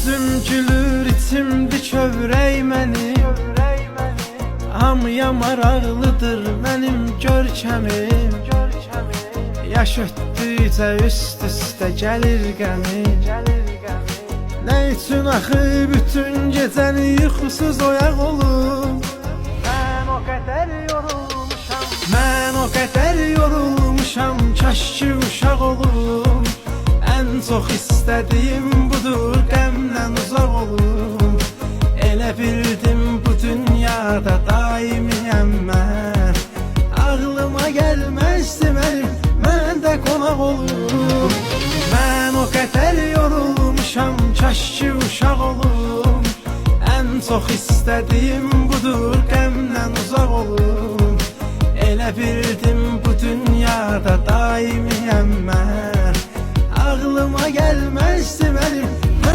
Üzüm gülür, içimdi kövrək mənim. Hamıya maraqlıdır mənim görkəmim. Yaş ötdükcə üst-üstə gəlir qəmim. Nə üçün axı bütün gecəni yuxusuz oyaq olum? Mən o qədər yorulmuşam, mən o qədər yorulmuşam, kaş ki uşaq olum. Ən çox istədiyim budur, qəmdən uzaq olum. Elə bildim bu dünyada daimiyəm mən. Ağlıma gəlməzdi mənim, mən də qonaq olum. Mən o qədər yorulmuşam, kaş ki uşaq olum. Ən çox istədiyim budur, qəmdən uzaq olum. Elə bildim bu dünyada daimiyəm mən. Ağlıma gəlməzdi mən.